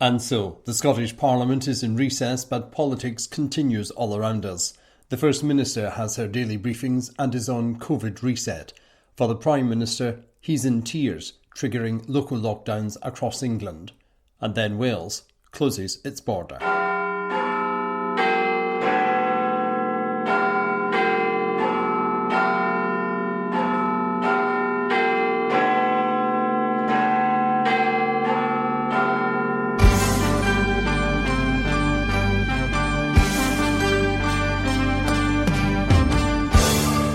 And so, the Scottish Parliament is in recess, but politics continues all around us. The First Minister has her daily briefings and is on COVID reset. For the Prime Minister, he's in tears, triggering local lockdowns across England. And then Wales closes its border.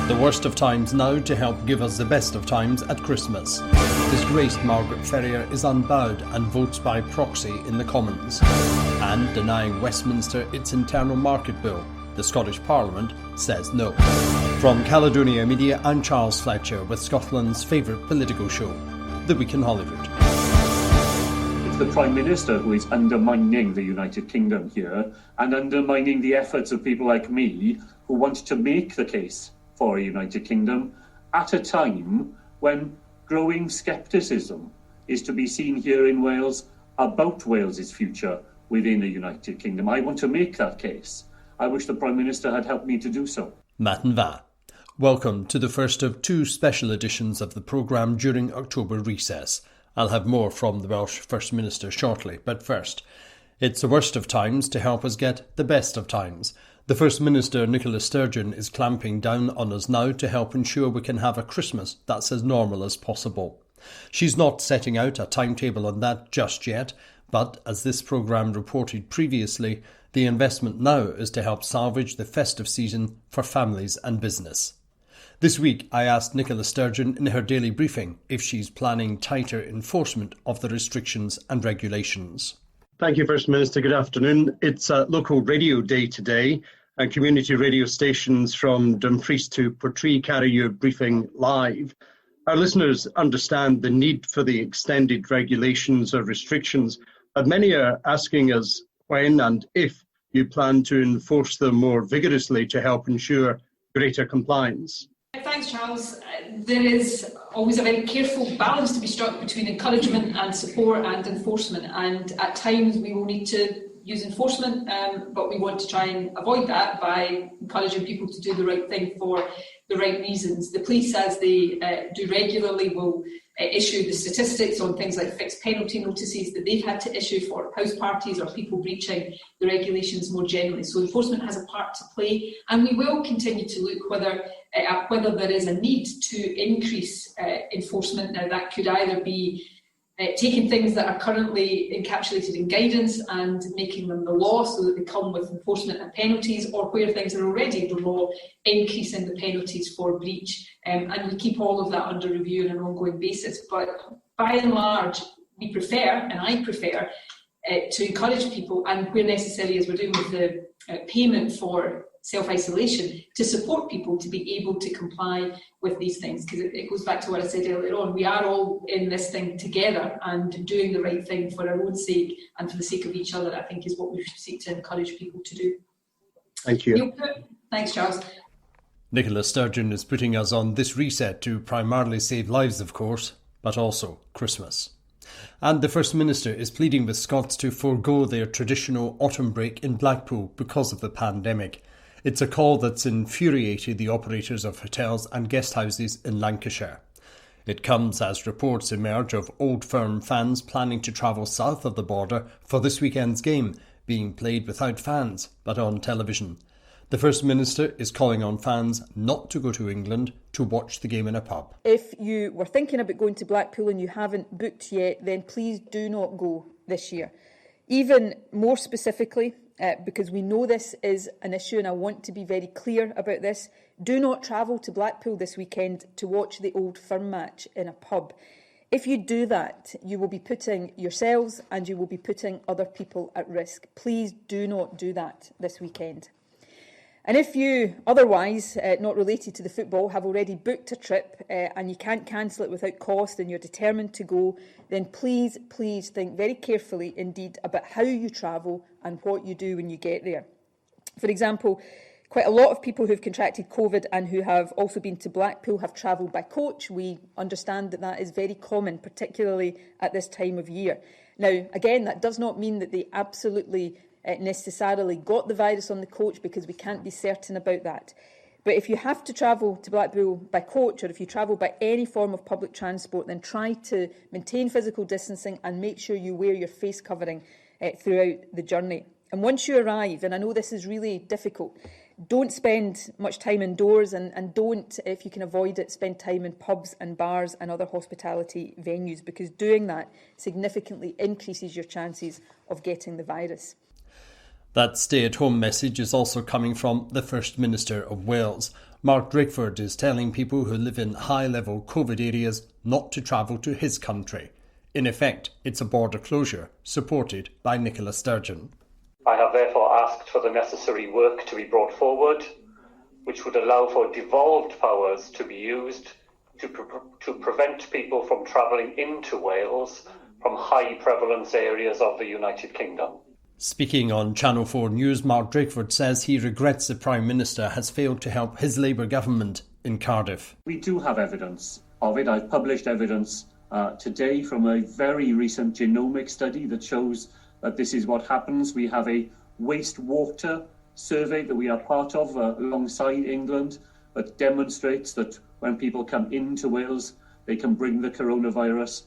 The worst of times now to help give us the best of times at Christmas. Disgraced Margaret Ferrier is unbowed and votes by proxy in the Commons. And denying Westminster its internal market bill, the Scottish Parliament says no. From Caledonia Media, I'm Charles Fletcher with Scotland's favourite political show, The Week in Holyrood. It's the Prime Minister who is undermining the United Kingdom here and undermining the efforts of people like me who want to make the case for a United Kingdom at a time when growing scepticism is to be seen here in Wales about Wales's future within a United Kingdom. I want to make that case. I wish the Prime Minister had helped me to do so. Matt and Va. Welcome to the first of two special editions of the programme during October recess. I'll have more from the Welsh First Minister shortly, but first, it's the worst of times to help us get the best of times. The First Minister, Nicola Sturgeon, is clamping down on us now to help ensure we can have a Christmas that's as normal as possible. She's not setting out a timetable on that just yet, but as this programme reported previously, the investment now is to help salvage the festive season for families and business. This week I asked Nicola Sturgeon in her daily briefing if she's planning tighter enforcement of the restrictions and regulations. Thank you, First Minister. Good afternoon. It's a local radio day today, and community radio stations from Dumfries to Portree carry your briefing live. Our listeners understand the need for the extended regulations or restrictions, but many are asking us when and if you plan to enforce them more vigorously to help ensure greater compliance. Thanks, Charles. There is always a very careful balance to be struck between encouragement and support and enforcement, and at times we will need to use enforcement, but we want to try and avoid that by encouraging people to do the right thing for the right reasons. The police, as they do regularly, will issue the statistics on things like fixed penalty notices that they've had to issue for house parties or people breaching the regulations more generally. So enforcement has a part to play, and we will continue to look at whether there is a need to increase enforcement. Now, that could either be taking things that are currently encapsulated in guidance and making them the law so that they come with enforcement and penalties, or where things are already the law, increasing the penalties for breach. And we keep all of that under review on an ongoing basis. But by and large, we prefer, and I prefer, to encourage people, and where necessary, as we're doing with the payment for self-isolation, to support people to be able to comply with these things, because it goes back to what I said earlier on. We are all in this thing together, and doing the right thing for our own sake and for the sake of each other, I think, is what we should seek to encourage people to do. Thank you. Thanks, Charles. Nicola Sturgeon is putting us on this reset to primarily save lives, of course, but also Christmas. And the First Minister is pleading with Scots to forego their traditional autumn break in Blackpool because of the pandemic. It's a call that's infuriated the operators of hotels and guest houses in Lancashire. It comes as reports emerge of Old Firm fans planning to travel south of the border for this weekend's game, being played without fans but on television. The First Minister is calling on fans not to go to England to watch the game in a pub. If you were thinking about going to Blackpool and you haven't booked yet, then please do not go this year. Even more specifically, because we know this is an issue and I want to be very clear about this, do not travel to Blackpool this weekend to watch the Old Firm match in a pub. If you do that, you will be putting yourselves and you will be putting other people at risk. Please do not do that this weekend. And if you, otherwise, not related to the football, have already booked a trip and you can't cancel it without cost and you're determined to go, then please think very carefully indeed about how you travel and what you do when you get there. For example, Quite a lot of people who've contracted COVID and who have also been to Blackpool have travelled by coach. We understand that that is very common, particularly at this time of year. Now, again, that does not mean that they absolutely necessarily got the virus on the coach, because we can't be certain about that. But if you have to travel to Blackpool by coach, or if you travel by any form of public transport, then try to maintain physical distancing and make sure you wear your face covering throughout the journey. And once you arrive, and I know this is really difficult, don't spend much time indoors, and don't, if you can avoid it, spend time in pubs and bars and other hospitality venues, because doing that significantly increases your chances of getting the virus. That stay-at-home message is also coming from the First Minister of Wales. Mark Drakeford is telling people who live in high-level COVID areas not to travel to his country. In effect, it's a border closure, supported by Nicola Sturgeon. I have therefore asked for the necessary work to be brought forward, which would allow for devolved powers to be used to prevent people from travelling into Wales from high prevalence areas of the United Kingdom. Speaking on Channel 4 News, Mark Drakeford says he regrets the Prime Minister has failed to help his Labour government in Cardiff. We do have evidence of it. I've published evidence today from a very recent genomic study that shows that this is what happens. We have a wastewater survey that we are part of alongside England that demonstrates that when people come into Wales, they can bring the coronavirus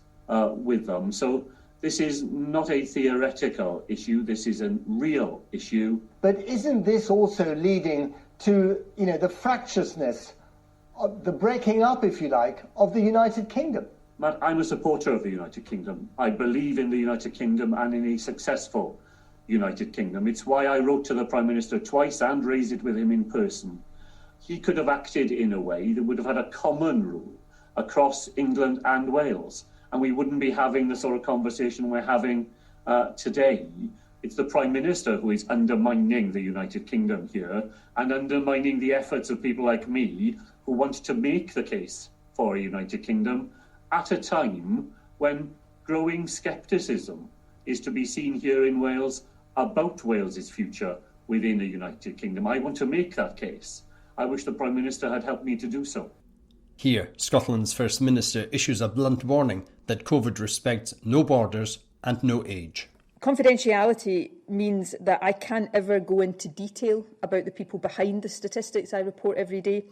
with them. So this is not a theoretical issue, this is a real issue. But isn't this also leading to, the fractiousness, the breaking up, if you like, of the United Kingdom? Matt, I'm a supporter of the United Kingdom. I believe in the United Kingdom and in a successful United Kingdom. It's why I wrote to the Prime Minister twice and raised it with him in person. He could have acted in a way that would have had a common rule across England and Wales, and we wouldn't be having the sort of conversation we're having today. It's the Prime Minister who is undermining the United Kingdom here and undermining the efforts of people like me who want to make the case for a United Kingdom at a time when growing scepticism is to be seen here in Wales about Wales's future within the United Kingdom. I want to make that case. I wish the Prime Minister had helped me to do so. Here, Scotland's First Minister issues a blunt warning that COVID respects no borders and no age. Confidentiality means that I can't ever go into detail about the people behind the statistics I report every day.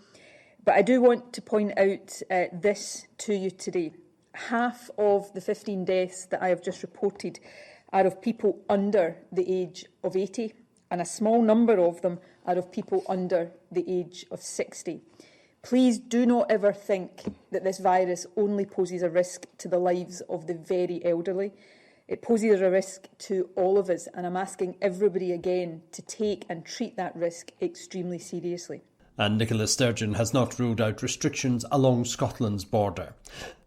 But I do want to point out this to you today. Half of the 15 deaths that I have just reported are of people under the age of 80, and a small number of them are of people under the age of 60. Please do not ever think that this virus only poses a risk to the lives of the very elderly. It poses a risk to all of us, and I'm asking everybody again to take and treat that risk extremely seriously. And Nicola Sturgeon has not ruled out restrictions along Scotland's border.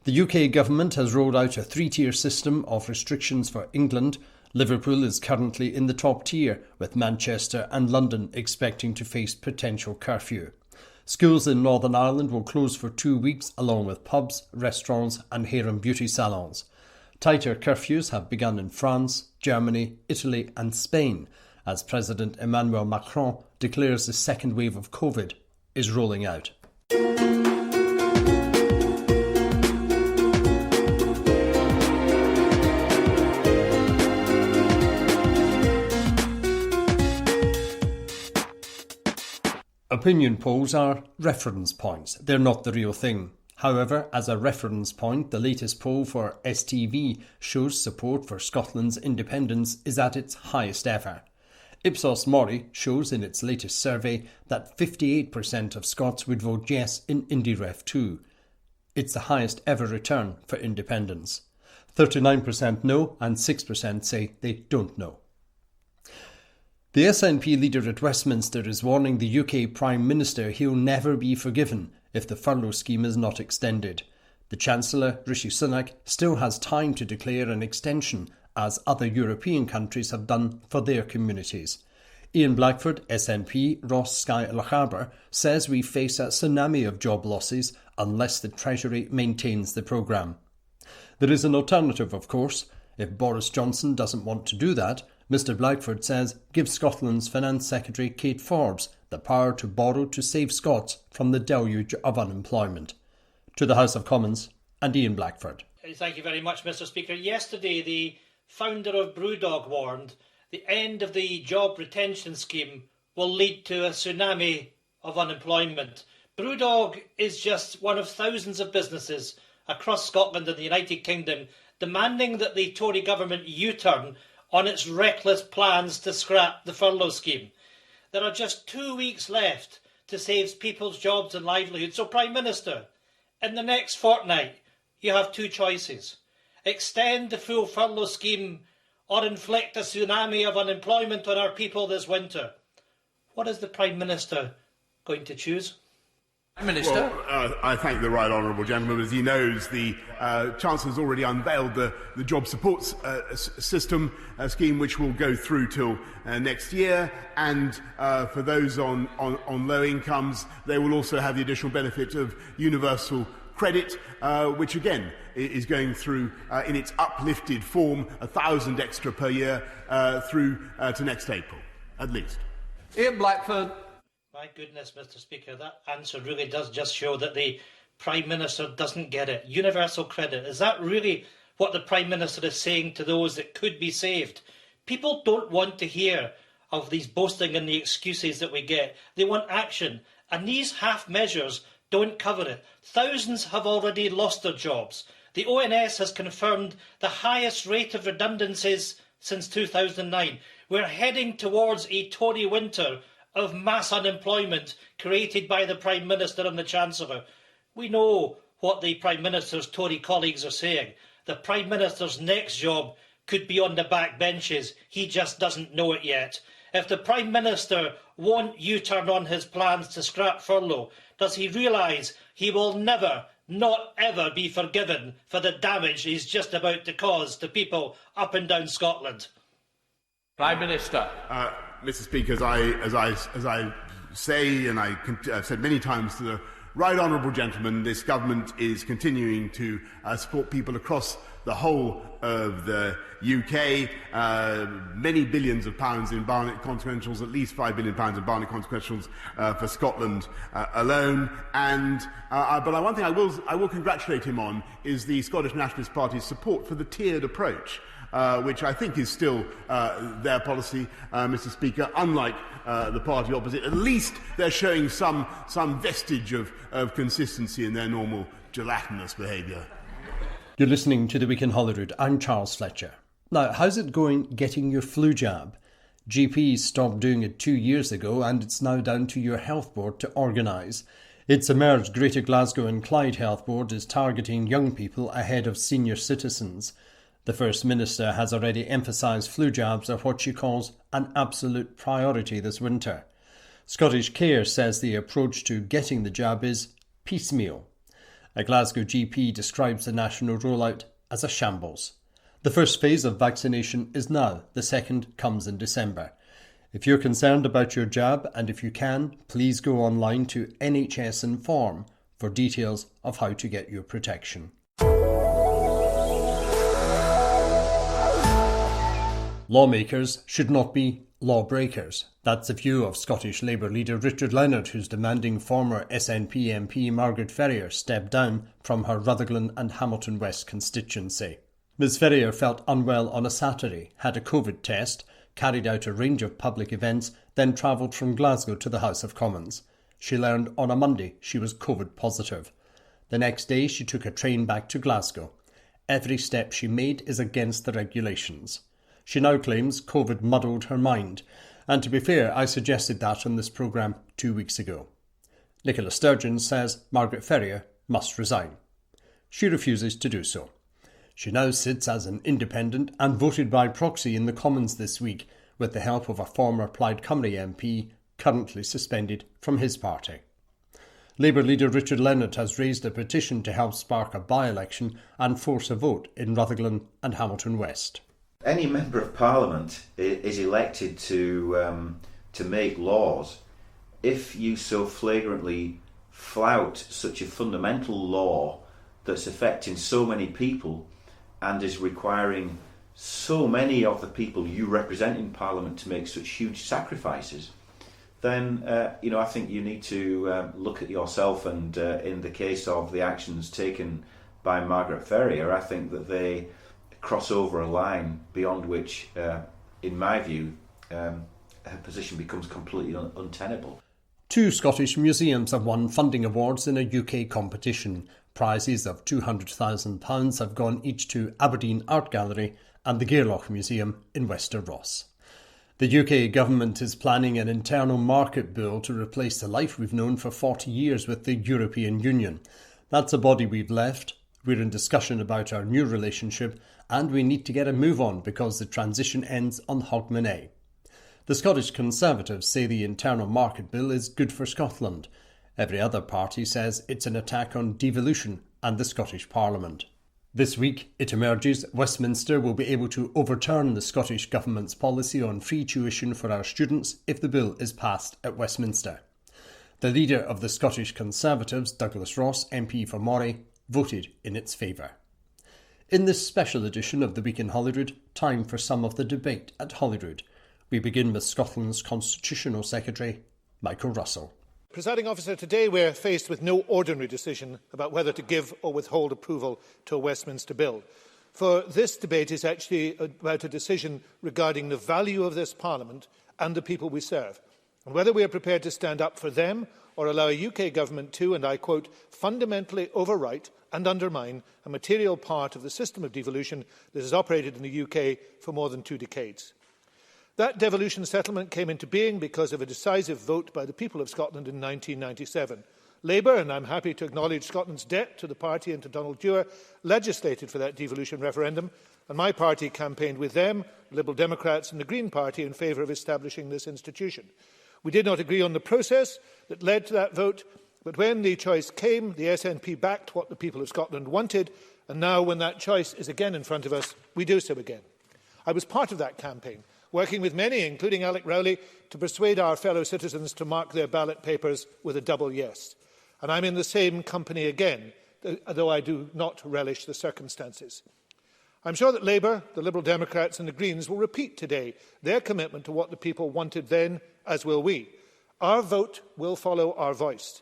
The UK government has rolled out a 3-tier system of restrictions for England. Liverpool is currently in the top tier, with Manchester and London expecting to face potential curfew. Schools in Northern Ireland will close for 2 weeks, along with pubs, restaurants and hair and beauty salons. Tighter curfews have begun in France, Germany, Italy and Spain, as President Emmanuel Macron declares the second wave of COVID is rolling out. Opinion polls are reference points. They're not the real thing. However, as a reference point, the latest poll for STV shows support for Scotland's independence is at its highest ever. Ipsos Mori shows in its latest survey that 58% of Scots would vote yes in IndyRef 2. It's the highest ever return for independence. 39% no and 6% say they don't know. The SNP leader at Westminster is warning the UK Prime Minister he'll never be forgiven if the furlough scheme is not extended. The Chancellor, Rishi Sunak, still has time to declare an extension, as other European countries have done for their communities. Ian Blackford, SNP, Ross Skye Lochaber, says we face a tsunami of job losses unless the Treasury maintains the programme. There is an alternative, of course. If Boris Johnson doesn't want to do that, Mr Blackford says gives Scotland's Finance Secretary Kate Forbes the power to borrow to save Scots from the deluge of unemployment. To the House of Commons and Ian Blackford. Thank you very much, Mr Speaker. Yesterday, the founder of Brewdog warned the end of the job retention scheme will lead to a tsunami of unemployment. Brewdog is just one of thousands of businesses across Scotland and the United Kingdom demanding that the Tory government U-turn on its reckless plans to scrap the furlough scheme. There are just 2 weeks left to save people's jobs and livelihoods. So, Prime Minister, in the next fortnight, you have two choices. Extend the full furlough scheme or inflict a tsunami of unemployment on our people this winter. What is the Prime Minister going to choose? Minister. Well, I thank the right honourable gentleman. As he knows, the Chancellor has already unveiled the job support system scheme, which will go through till next year. And for those on low incomes, they will also have the additional benefit of universal credit, which again is going through in its uplifted form, 1,000 extra per year through to next April, at least. Ian Blackford. My goodness, Mr Speaker, that answer really does just show that the Prime Minister doesn't get it. Universal credit, is that really what the Prime Minister is saying to those that could be saved? People don't want to hear of these boasting and the excuses that we get. They want action, and these half measures don't cover it. Thousands have already lost their jobs. The ONS has confirmed the highest rate of redundancies since 2009. We're heading towards a Tory winter of mass unemployment created by the Prime Minister and the Chancellor. We know what the Prime Minister's Tory colleagues are saying. The Prime Minister's next job could be on the back benches. He just doesn't know it yet. If the Prime Minister won't U-turn on his plans to scrap furlough, does he realise he will never, not ever be forgiven for the damage he's just about to cause to people up and down Scotland? Prime Minister. Mr Speaker, as I say, and I've said many times to the right honourable gentleman, this government is continuing to support people across the whole of the UK, many billions of pounds in Barnett consequentials, at least £5 billion in Barnett consequentials for Scotland alone. But one thing I will congratulate him on is the Scottish Nationalist Party's support for the tiered approach, which I think is still their policy, Mr Speaker. Unlike the party opposite, at least they're showing some vestige of consistency in their normal gelatinous behaviour. You're listening to The Week in Holyrood. I'm Charles Fletcher. Now, how's it going getting your flu jab? GPs stopped doing it 2 years ago, and it's now down to your health board to organise. It's emerged Greater Glasgow and Clyde Health Board is targeting young people ahead of senior citizens. The First Minister has already emphasised flu jabs are what she calls an absolute priority this winter. Scottish Care says the approach to getting the jab is piecemeal. A Glasgow GP describes the national rollout as a shambles. The first phase of vaccination is now, the second comes in December. If you're concerned about your jab, and if you can, please go online to NHS Inform for details of how to get your protection. Lawmakers should not be lawbreakers. That's the view of Scottish Labour leader Richard Leonard, who's demanding former SNP MP Margaret Ferrier step down from her Rutherglen and Hamilton West constituency. Ms Ferrier felt unwell on a Saturday, had a COVID test, carried out a range of public events, then travelled from Glasgow to the House of Commons. She learned on a Monday she was COVID positive. The next day she took a train back to Glasgow. Every step she made is against the regulations. She now claims COVID muddled her mind, and to be fair, I suggested that on this programme 2 weeks ago. Nicola Sturgeon says Margaret Ferrier must resign. She refuses to do so. She now sits as an independent and voted by proxy in the Commons this week with the help of a former Plaid Cymru MP currently suspended from his party. Labour leader Richard Leonard has raised a petition to help spark a by-election and force a vote in Rutherglen and Hamilton West. Any member of Parliament is elected to make laws. If you so flagrantly flout such a fundamental law that's affecting so many people and is requiring so many of the people you represent in Parliament to make such huge sacrifices, then I think you need to look at yourself. And in the case of the actions taken by Margaret Ferrier, I think that they cross over a line beyond which, in my view, her position becomes completely untenable. 2 Scottish museums have won funding awards in a UK competition. Prizes of £200,000 have gone each to Aberdeen Art Gallery and the Gairloch Museum in Wester Ross. The UK government is planning an internal market bill to replace the life we've known for 40 years with the European Union. That's a body we've left. We're in discussion about our new relationship, and we need to get a move on because the transition ends on Hogmanay. The Scottish Conservatives say the internal market bill is good for Scotland. Every other party says it's an attack on devolution and the Scottish Parliament. This week, it emerges Westminster will be able to overturn the Scottish Government's policy on free tuition for our students if the bill is passed at Westminster. The leader of the Scottish Conservatives, Douglas Ross, MP for Moray, voted in its favour. In this special edition of The Week in Holyrood, time for some of the debate at Holyrood. We begin with Scotland's Constitutional Secretary, Michael Russell. Presiding Officer, today we are faced with no ordinary decision about whether to give or withhold approval to a Westminster bill. For this debate is actually about a decision regarding the value of this Parliament and the people we serve, and whether we are prepared to stand up for them or allow a UK government to, and I quote, fundamentally overwrite and undermine a material part of the system of devolution that has operated in the UK for more than 2 decades. That devolution settlement came into being because of a decisive vote by the people of Scotland in 1997. Labour, and I'm happy to acknowledge Scotland's debt to the party and to Donald Dewar, legislated for that devolution referendum, and my party campaigned with them, the Liberal Democrats and the Green Party, in favour of establishing this institution. We did not agree on the process that led to that vote, but when the choice came, the SNP backed what the people of Scotland wanted, and now when that choice is again in front of us, we do so again. I was part of that campaign, working with many, including Alec Rowley, to persuade our fellow citizens to mark their ballot papers with a double yes. And I'm in the same company again, though I do not relish the circumstances. I'm sure that Labour, the Liberal Democrats and the Greens will repeat today their commitment to what the people wanted then, as will we. Our vote will follow our voice.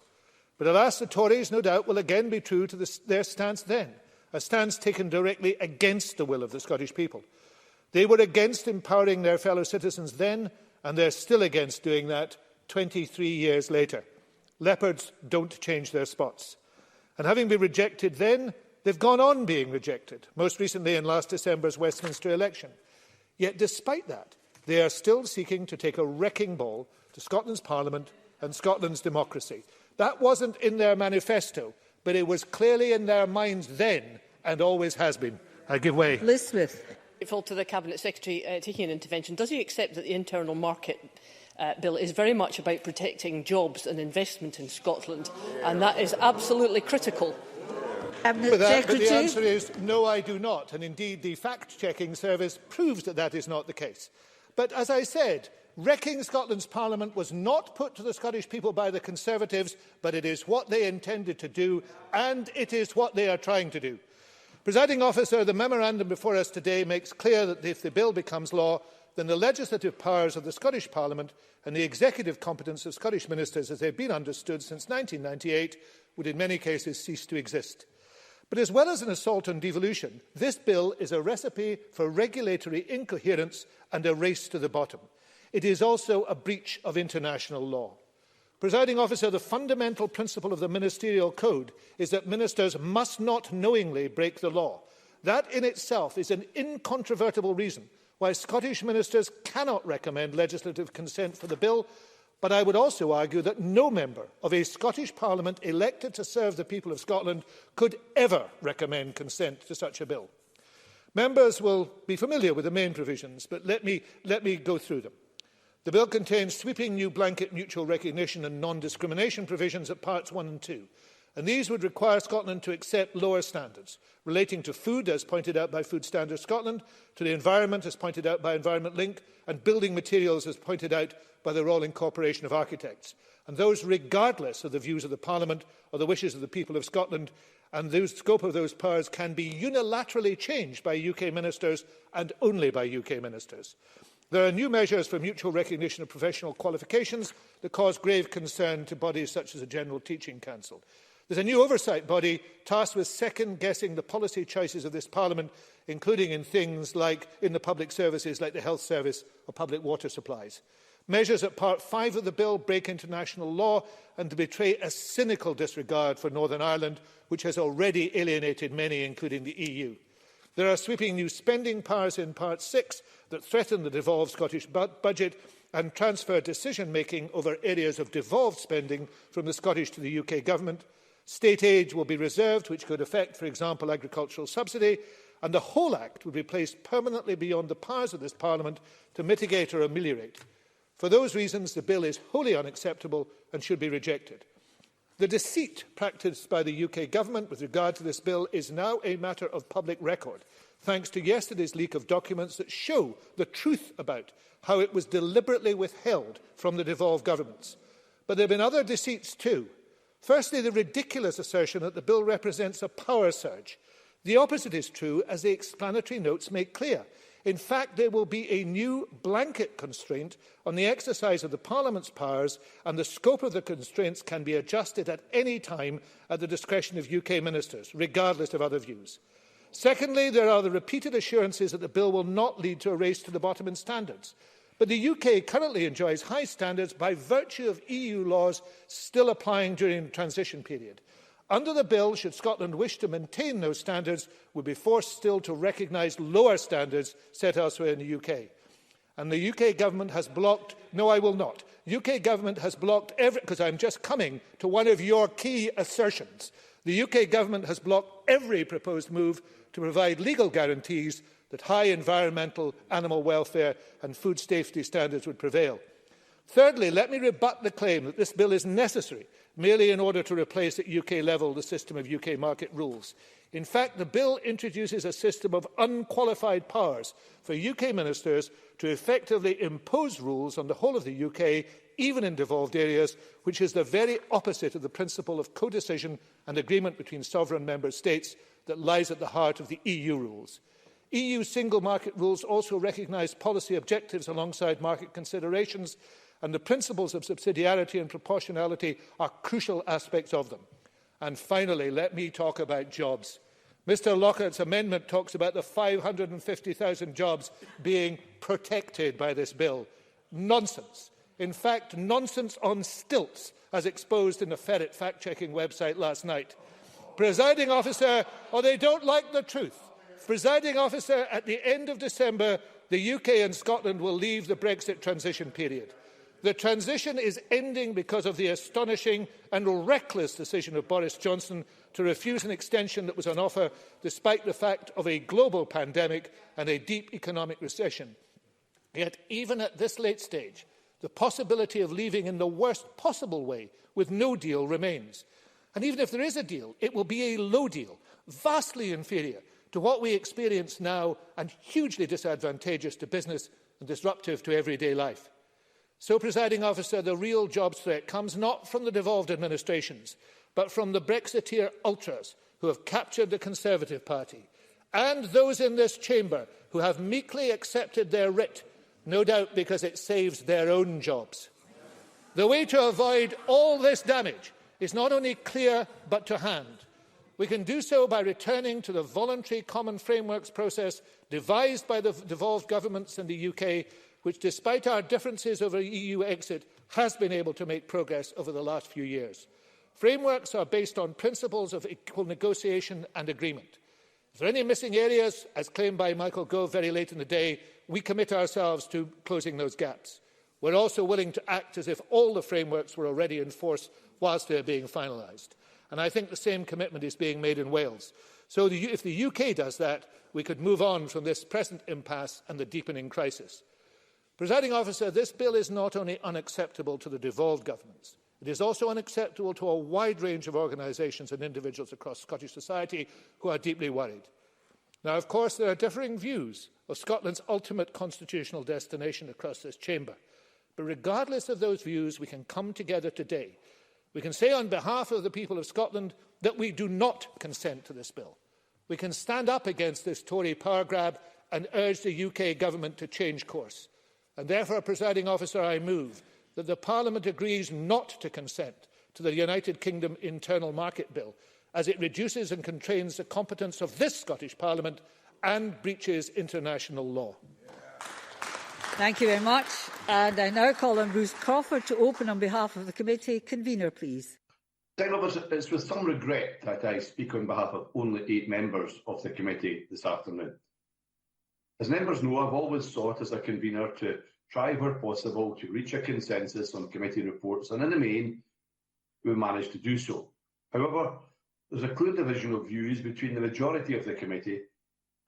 But alas, the Tories, no doubt, will again be true to their stance then, a stance taken directly against the will of the Scottish people. They were against empowering their fellow citizens then, and they're still against doing that 23 years later. Leopards don't change their spots. And having been rejected then, they've gone on being rejected, most recently in last December's Westminster election. Yet despite that, they are still seeking to take a wrecking ball to Scotland's Parliament and Scotland's democracy. That wasn't in their manifesto, but it was clearly in their minds then and always has been. I give way. Liz Smith. To the Cabinet Secretary taking an intervention, does he accept that the internal market bill is very much about protecting jobs and investment in Scotland, and that is absolutely critical? But the answer is no, I do not, and indeed the fact-checking service proves that that is not the case. But as I said, wrecking Scotland's Parliament was not put to the Scottish people by the Conservatives, but it is what they intended to do, and it is what they are trying to do. Presiding Officer, the memorandum before us today makes clear that if the bill becomes law, then the legislative powers of the Scottish Parliament and the executive competence of Scottish ministers as they've been understood since 1998 would in many cases cease to exist. But as well as an assault on devolution, this bill is a recipe for regulatory incoherence and a race to the bottom. It is also a breach of international law. Presiding Officer, the fundamental principle of the Ministerial Code is that ministers must not knowingly break the law. That in itself is an incontrovertible reason why Scottish ministers cannot recommend legislative consent for the bill, but I would also argue that no member of a Scottish Parliament elected to serve the people of Scotland could ever recommend consent to such a bill. Members will be familiar with the main provisions, but let me go through them. The bill contains sweeping new blanket mutual recognition and non-discrimination provisions at Parts 1 and 2, and these would require Scotland to accept lower standards relating to food, as pointed out by Food Standards Scotland, to the environment, as pointed out by Environment Link, and building materials, as pointed out by the Royal Incorporation of Architects, and those regardless of the views of the Parliament or the wishes of the people of Scotland, and the scope of those powers can be unilaterally changed by UK ministers and only by UK ministers. There are new measures for mutual recognition of professional qualifications that cause grave concern to bodies such as the General Teaching Council. There's a new oversight body tasked with second-guessing the policy choices of this Parliament, including in things like in the public services like the health service or public water supplies. Measures at Part 5 of the bill break international law and betray a cynical disregard for Northern Ireland, which has already alienated many, including the EU. There are sweeping new spending powers in Part 6 that threaten the devolved Scottish budget and transfer decision-making over areas of devolved spending from the Scottish to the UK Government. State aid will be reserved, which could affect, for example, agricultural subsidy, and the whole Act would be placed permanently beyond the powers of this Parliament to mitigate or ameliorate. For those reasons, the bill is wholly unacceptable and should be rejected. The deceit practised by the UK Government with regard to this bill is now a matter of public record, thanks to yesterday's leak of documents that show the truth about how it was deliberately withheld from the devolved governments. But there have been other deceits too. Firstly, the ridiculous assertion that the bill represents a power surge. The opposite is true, as the explanatory notes make clear. In fact, there will be a new blanket constraint on the exercise of the Parliament's powers, and the scope of the constraints can be adjusted at any time at the discretion of UK ministers, regardless of other views. Secondly, there are the repeated assurances that the bill will not lead to a race to the bottom in standards. But the UK currently enjoys high standards by virtue of EU laws still applying during the transition period. Under the bill, should Scotland wish to maintain those standards, would be forced still to recognise lower standards set elsewhere in the UK. And the UK government has blocked... No, I will not. UK government has blocked every... Because I'm just coming to one of your key assertions. The UK government has blocked every proposed move to provide legal guarantees that high environmental, animal welfare and food safety standards would prevail. Thirdly, let me rebut the claim that this bill is necessary merely in order to replace at UK level the system of UK market rules. In fact, the bill introduces a system of unqualified powers for UK ministers to effectively impose rules on the whole of the UK, even in devolved areas, which is the very opposite of the principle of codecision and agreement between sovereign member states that lies at the heart of the EU rules. EU single market rules also recognise policy objectives alongside market considerations, and the principles of subsidiarity and proportionality are crucial aspects of them. And finally, let me talk about jobs. Mr Lockhart's amendment talks about the 550,000 jobs being protected by this bill. Nonsense. In fact, nonsense on stilts, as exposed in the Ferret fact-checking website last night. Presiding officer, they don't like the truth. Presiding officer, at the end of December, the UK and Scotland will leave the Brexit transition period. The transition is ending because of the astonishing and reckless decision of Boris Johnson to refuse an extension that was on offer, despite the fact of a global pandemic and a deep economic recession. Yet, even at this late stage, the possibility of leaving in the worst possible way with no deal remains. And even if there is a deal, it will be a low deal, vastly inferior to what we experience now and hugely disadvantageous to business and disruptive to everyday life. So, Presiding Officer, the real jobs threat comes not from the devolved administrations, but from the Brexiteer ultras who have captured the Conservative Party, and those in this chamber who have meekly accepted their writ, no doubt because it saves their own jobs. The way to avoid all this damage is not only clear but to hand. We can do so by returning to the voluntary common frameworks process devised by the devolved governments in the UK, which, despite our differences over EU exit, has been able to make progress over the last few years. Frameworks are based on principles of equal negotiation and agreement. If there are any missing areas, as claimed by Michael Gove very late in the day, we commit ourselves to closing those gaps. We're also willing to act as if all the frameworks were already in force whilst they are being finalised. And I think the same commitment is being made in Wales. So if the UK does that, we could move on from this present impasse and the deepening crisis. Presiding Officer, this bill is not only unacceptable to the devolved governments, it is also unacceptable to a wide range of organisations and individuals across Scottish society who are deeply worried. Now, of course, there are differing views of Scotland's ultimate constitutional destination across this chamber. But regardless of those views, we can come together today We can say on behalf of the people of Scotland that we do not consent to this bill. We can stand up against this Tory power grab and urge the UK Government to change course. And therefore, Presiding Officer, I move that the Parliament agrees not to consent to the United Kingdom Internal Market Bill, as it reduces and constrains the competence of this Scottish Parliament and breaches international law. Thank you very much. And I now call on Bruce Crawford to open on behalf of the committee. Convener, please. It's with some regret that I speak on behalf of only 8 members of the committee this afternoon. As members know, I've always sought as a convener to try where possible to reach a consensus on committee reports, and in the main, we've managed to do so. However, there's a clear division of views between the majority of the committee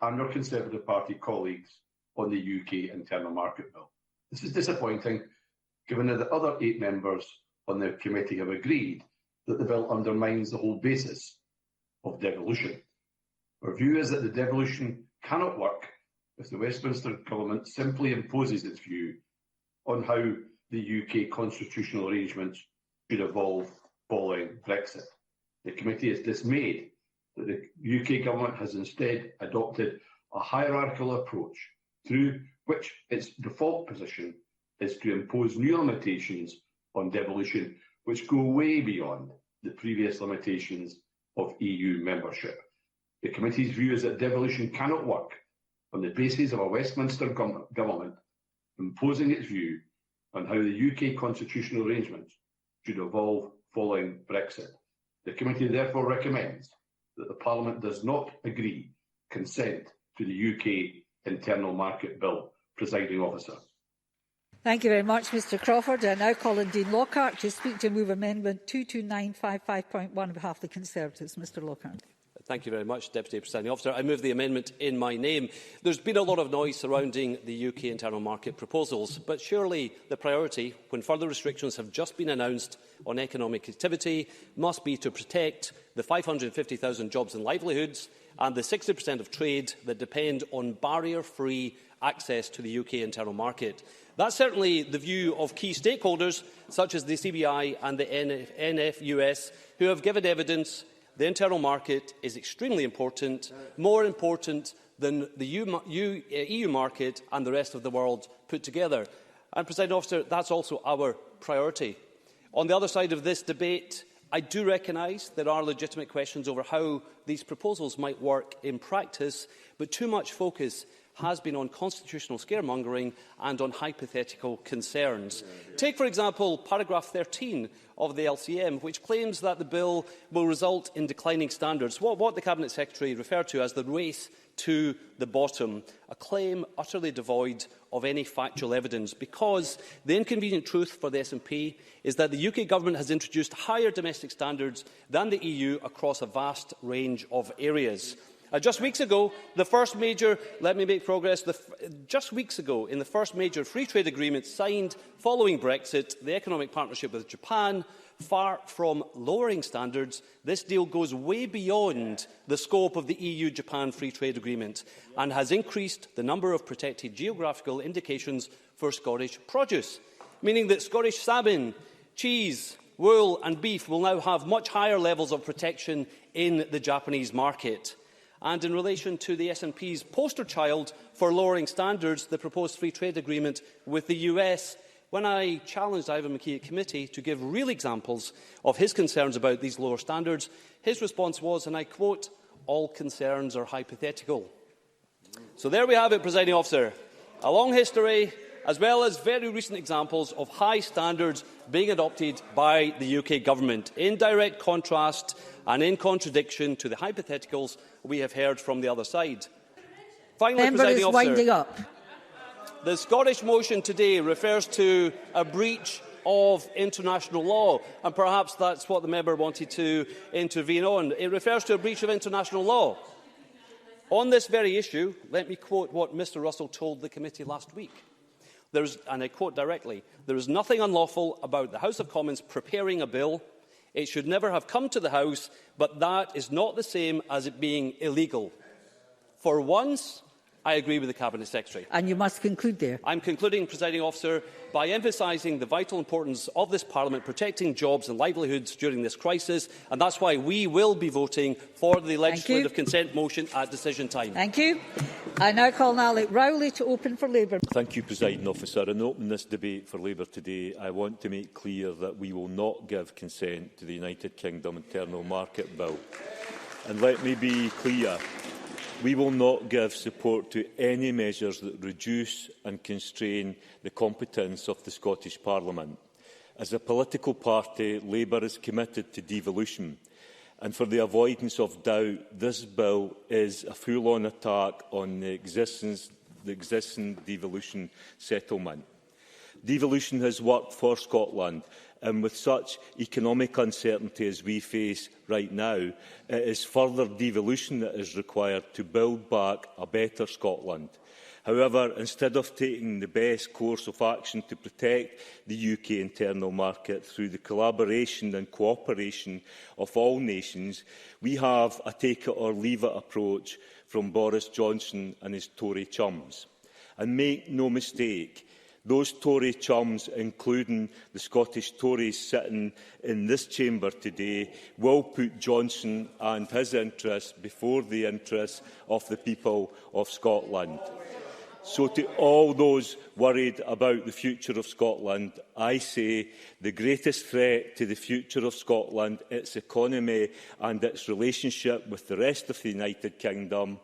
and our Conservative Party colleagues on the UK Internal Market Bill. This is disappointing, given that the other 8 members on the committee have agreed that the bill undermines the whole basis of devolution. Our view is that the devolution cannot work if the Westminster Government simply imposes its view on how the UK constitutional arrangements should evolve following Brexit. The committee is dismayed that the UK Government has instead adopted a hierarchical approach through which its default position is to impose new limitations on devolution which go way beyond the previous limitations of EU membership. The committee's view is that devolution cannot work on the basis of a Westminster Government imposing its view on how the UK constitutional arrangements should evolve following Brexit. The committee therefore recommends that the Parliament does not consent to the UK Internal Market Bill. Presiding Officer. Thank you very much, Mr Crawford. I now call on Dean Lockhart to speak to move Amendment 22955.1 on behalf of the Conservatives. Mr Lockhart. Thank you very much, Deputy Presiding Officer. I move the amendment in my name. There's been a lot of noise surrounding the UK internal market proposals, but surely the priority, when further restrictions have just been announced on economic activity, must be to protect the 550,000 jobs and livelihoods and the 60% of trade that depend on barrier-free access to the UK internal market. That's certainly the view of key stakeholders, such as the CBI and the NFUS, who have given evidence the internal market is extremely important, more important than the EU market and the rest of the world put together. And, Presiding Officer, that's also our priority. On the other side of this debate, I do recognise there are legitimate questions over how these proposals might work in practice, but too much focus has been on constitutional scaremongering and on hypothetical concerns. Take, for example, paragraph 13 of the LCM, which claims that the bill will result in declining standards, what the Cabinet Secretary referred to as the race to the bottom, a claim utterly devoid of any factual evidence, because the inconvenient truth for the SNP is that the UK Government has introduced higher domestic standards than the EU across a vast range of areas. Just weeks ago, the first major free trade agreement signed following Brexit, the economic partnership with Japan, far from lowering standards, this deal goes way beyond the scope of the EU-Japan free trade agreement and has increased the number of protected geographical indications for Scottish produce, meaning that Scottish salmon, cheese, wool and beef will now have much higher levels of protection in the Japanese market. And in relation to the SNP's poster child for lowering standards, the proposed free trade agreement with the US, when I challenged Ivan McKee at committee to give real examples of his concerns about these lower standards, his response was, and I quote, "All concerns are hypothetical." So there we have it, Presiding Officer. A long history, as well as very recent examples of high standards being adopted by the UK Government, in direct contrast and in contradiction to the hypotheticals we have heard from the other side. Finally, Presiding Officer, winding up. The Scottish motion today refers to a breach of international law, and perhaps that's what the member wanted to intervene on. It refers to a breach of international law. On this very issue, let me quote what Mr Russell told the committee last week. And I quote directly, "There is nothing unlawful about the House of Commons preparing a bill. It should never have come to the House, but that is not the same as it being illegal. For once, I agree with the Cabinet Secretary. And you must conclude there. I'm concluding, Presiding Officer, by emphasising the vital importance of this Parliament protecting jobs and livelihoods during this crisis, and that's why we will be voting for the legislative consent motion at decision time. Thank you. I now call Alec Rowley to open for Labour. Thank you, Presiding Officer. In opening this debate for Labour today, I want to make clear that we will not give consent to the United Kingdom Internal Market Bill. And let me be clear, we will not give support to any measures that reduce and constrain the competence of the Scottish Parliament. As a political party, Labour is committed to devolution. And for the avoidance of doubt, this bill is a full-on attack on the existing devolution settlement. Devolution has worked for Scotland, and with such economic uncertainty as we face right now, it is further devolution that is required to build back a better Scotland. However, instead of taking the best course of action to protect the UK internal market through the collaboration and cooperation of all nations, we have a take-it-or-leave-it approach from Boris Johnson and his Tory chums. And make no mistake, those Tory chums, including the Scottish Tories sitting in this chamber today, will put Johnson and his interests before the interests of the people of Scotland. So to all those worried about the future of Scotland, I say the greatest threat to the future of Scotland, its economy and its relationship with the rest of the United Kingdom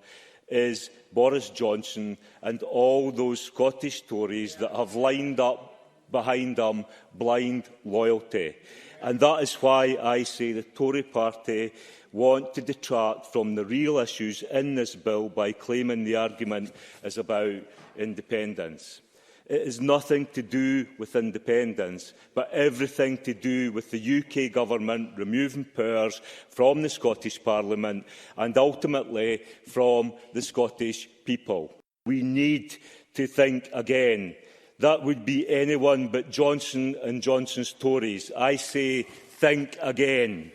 is Boris Johnson and all those Scottish Tories that have lined up behind him blind loyalty. And that is why I say the Tory party want to detract from the real issues in this bill by claiming the argument is about independence. It is nothing to do with independence, but everything to do with the UK Government removing powers from the Scottish Parliament and ultimately from the Scottish people. We need to think again. That would be anyone but Johnson and Johnson's Tories. I say, think again.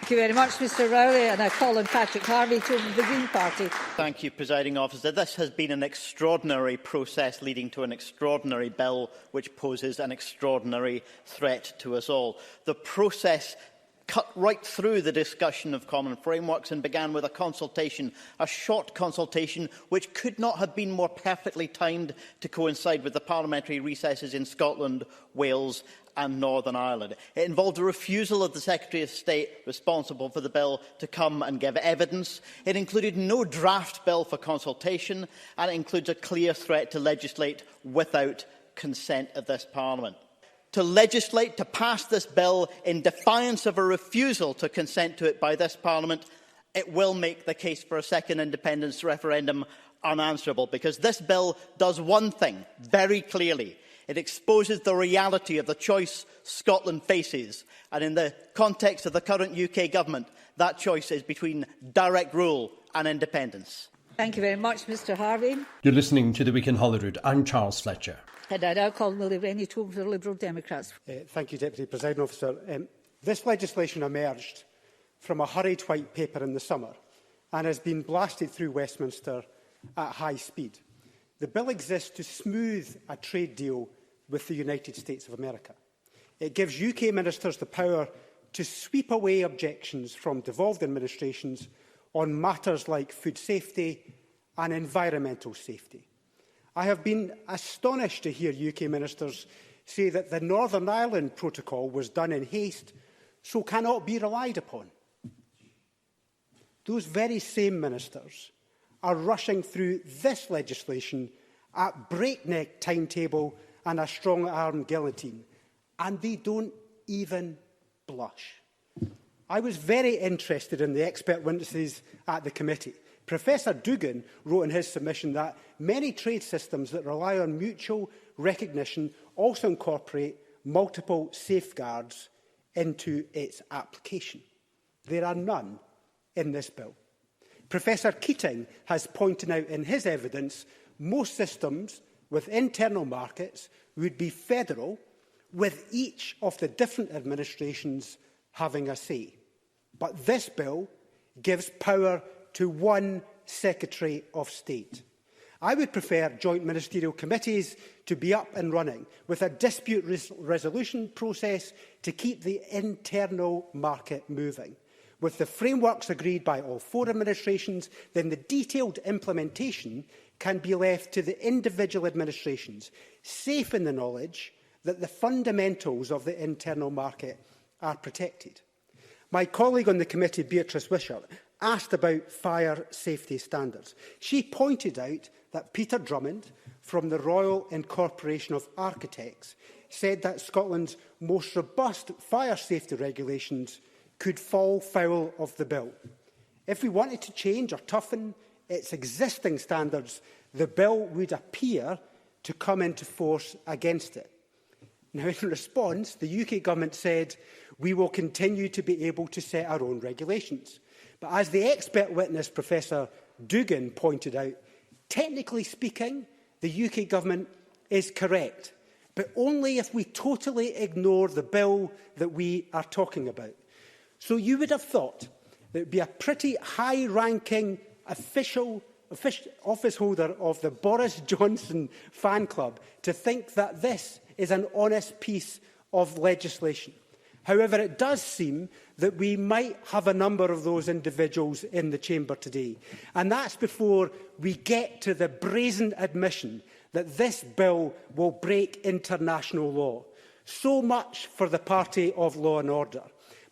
Thank you very much, Mr Rowley. And I call on Patrick Harvey to the Green Party. Thank you, Presiding Officer. This has been an extraordinary process leading to an extraordinary bill which poses an extraordinary threat to us all. The process cut right through the discussion of common frameworks and began with a consultation, a short consultation which could not have been more perfectly timed to coincide with the parliamentary recesses in Scotland, Wales and Northern Ireland. It involved a refusal of the Secretary of State responsible for the bill to come and give evidence. It included no draft bill for consultation, and it includes a clear threat to legislate without consent of this Parliament. To legislate to pass this bill in defiance of a refusal to consent to it by this Parliament, it will make the case for a second independence referendum unanswerable, because this bill does one thing very clearly. It exposes the reality of the choice Scotland faces, and in the context of the current UK Government, that choice is between direct rule and independence. Thank you very much, Mr Harvey. You're listening to The Week in Holyrood. I'm Charles Fletcher. And I now call Willie Rennie to the Liberal Democrats. Thank you, Deputy Presiding Officer. This legislation emerged from a hurried white paper in the summer and has been blasted through Westminster at high speed. The bill exists to smooth a trade deal with the United States of America. It gives UK ministers the power to sweep away objections from devolved administrations on matters like food safety and environmental safety. I have been astonished to hear UK ministers say that the Northern Ireland Protocol was done in haste, so cannot be relied upon. Those very same ministers are rushing through this legislation at breakneck timetable and a strong-arm guillotine, and they don't even blush. I was very interested in the expert witnesses at the committee. Professor Dugan wrote in his submission that many trade systems that rely on mutual recognition also incorporate multiple safeguards into its application. There are none in this bill. Professor Keating has pointed out in his evidence most systems with internal markets would be federal, with each of the different administrations having a say. But this bill gives power to one Secretary of State. I would prefer joint ministerial committees to be up and running with a dispute resolution process to keep the internal market moving. With the frameworks agreed by all 4 administrations, then the detailed implementation can be left to the individual administrations, safe in the knowledge that the fundamentals of the internal market are protected. My colleague on the committee, Beatrice Wishart, asked about fire safety standards. She pointed out that Peter Drummond, from the Royal Incorporation of Architects, said that Scotland's most robust fire safety regulations could fall foul of the bill. If we wanted to change or toughen its existing standards, the bill would appear to come into force against it. Now, in response, the UK Government said, we will continue to be able to set our own regulations. But as the expert witness, Professor Dugan, pointed out, technically speaking, the UK Government is correct, but only if we totally ignore the bill that we are talking about. So you would have thought that it would be a pretty high-ranking office holder of the Boris Johnson fan club to think that this is an honest piece of legislation. However, it does seem that we might have a number of those individuals in the chamber today. And that's before we get to the brazen admission that this bill will break international law. So much for the party of law and order.